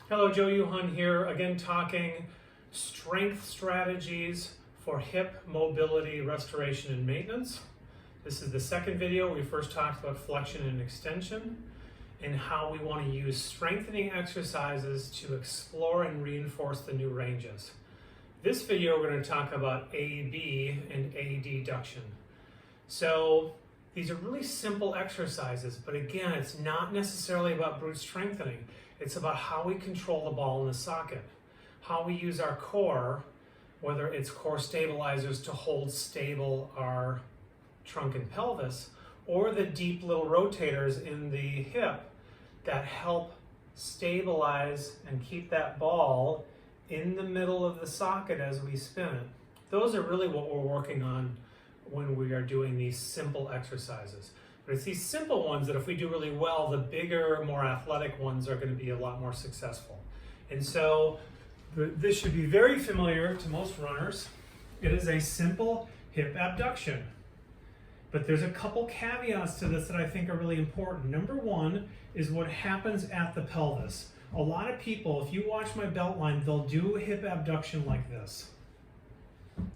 Hello, Joe Yuhan here, again talking strength strategies for hip mobility, restoration, and maintenance. This is the second video. We first talked about flexion and extension and how we want to use strengthening exercises to explore and reinforce the new ranges. This video, we're going to talk about AB and adduction. So these are really simple exercises, but again, it's not necessarily about brute strengthening. It's about how we control the ball in the socket, how we use our core, whether it's core stabilizers to hold stable our trunk and pelvis, or the deep little rotators in the hip that help stabilize and keep that ball in the middle of the socket as we spin it. Those are really what we're working on when we are doing these simple exercises. But it's these simple ones that if we do really well, the bigger, more athletic ones are going to be a lot more successful. And so this should be very familiar to most runners. It is a simple hip abduction. But there's a couple caveats to this that I think are really important. Number one is what happens at the pelvis. A lot of people, if you watch my belt line, they'll do a hip abduction like this.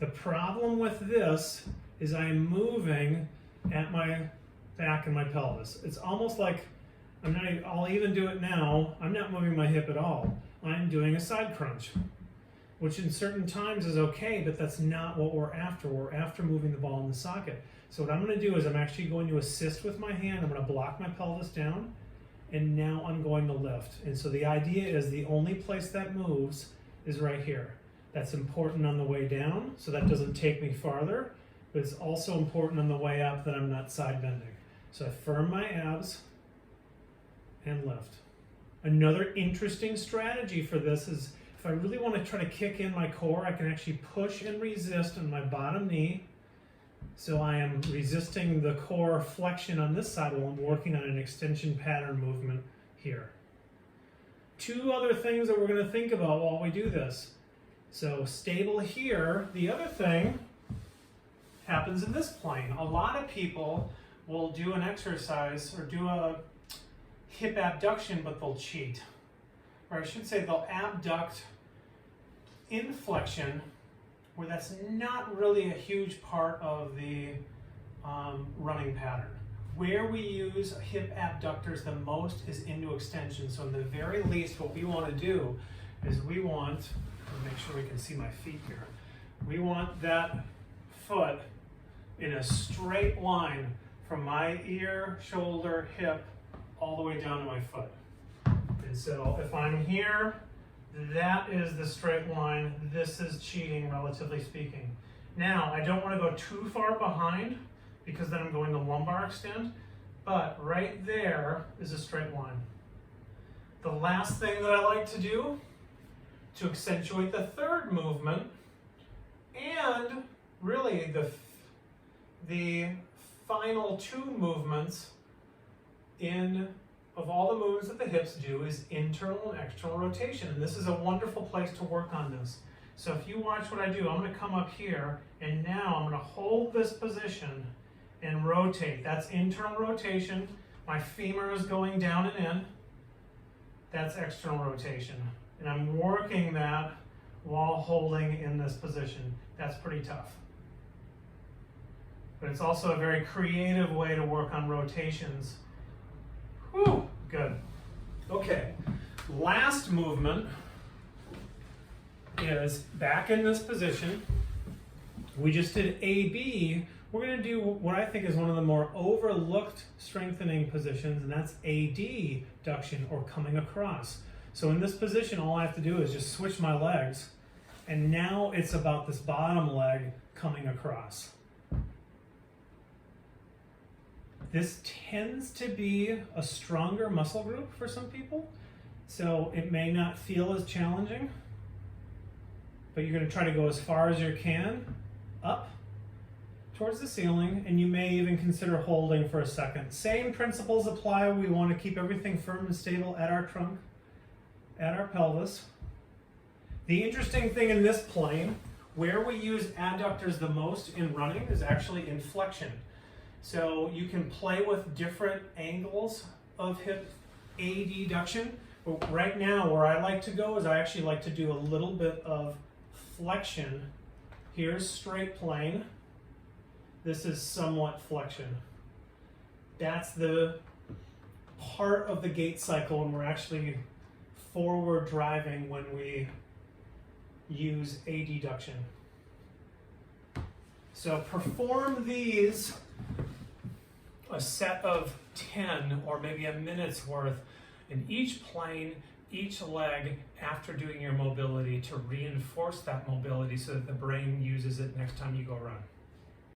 The problem with this is I am moving at my back and my pelvis. It's almost like I'll even do it now. I'm not moving my hip at all. I'm doing a side crunch, which in certain times is okay, but that's not what we're after. We're after moving the ball in the socket. So what I'm going to do is I'm actually going to assist with my hand. I'm going to block my pelvis down, and now I'm going to lift. And so the idea is the only place that moves is right here. That's important on the way down, so that doesn't take me farther, but it's also important on the way up that I'm not side bending. So I firm my abs and lift. Another interesting strategy for this is if I really want to try to kick in my core, I can actually push and resist on my bottom knee. So I am resisting the core flexion on this side while I'm working on an extension pattern movement here. Two other things that we're going to think about while we do this. So stable here. The other thing happens in this plane. A lot of people will do an exercise or do a hip abduction, but they'll cheat. Or I should say they'll abduct in flexion, where that's not really a huge part of the running pattern. Where we use hip abductors the most is into extension. So in the very least, what we want to do is we want, make sure we can see my feet here, we want that foot in a straight line from my ear, shoulder, hip, all the way down to my foot. And so if I'm here, that is the straight line. This is cheating, relatively speaking. Now, I don't want to go too far behind because then I'm going to lumbar extend, but right there is a straight line. The last thing that I like to do to accentuate the third movement, and really the final two movements of all the movements that the hips do, is internal and external rotation. And this is a wonderful place to work on this. So if you watch what I do, I'm going to come up here, and now I'm going to hold this position and rotate. That's internal rotation. My femur is going down and in. That's external rotation. And I'm working that while holding in this position. That's pretty tough. But it's also a very creative way to work on rotations. Whew, good. Okay, last movement is back in this position. We just did AB. We're going to do what I think is one of the more overlooked strengthening positions, and that's adduction, or coming across. So in this position, all I have to do is just switch my legs, and now it's about this bottom leg coming across. This tends to be a stronger muscle group for some people, so it may not feel as challenging, but you're going to try to go as far as you can up towards the ceiling, and you may even consider holding for a second. Same principles apply. We want to keep everything firm and stable at our trunk, at our pelvis. The interesting thing in this plane, where we use adductors the most in running, is actually in flexion. So you can play with different angles of hip adduction. But right now, where I like to go is I actually like to do a little bit of flexion. Here's straight plane. This is somewhat flexion. That's the part of the gait cycle when we're actually forward driving when we use adduction. So perform these a set of 10 or maybe a minute's worth in each plane, each leg after doing your mobility to reinforce that mobility so that the brain uses it next time you go run.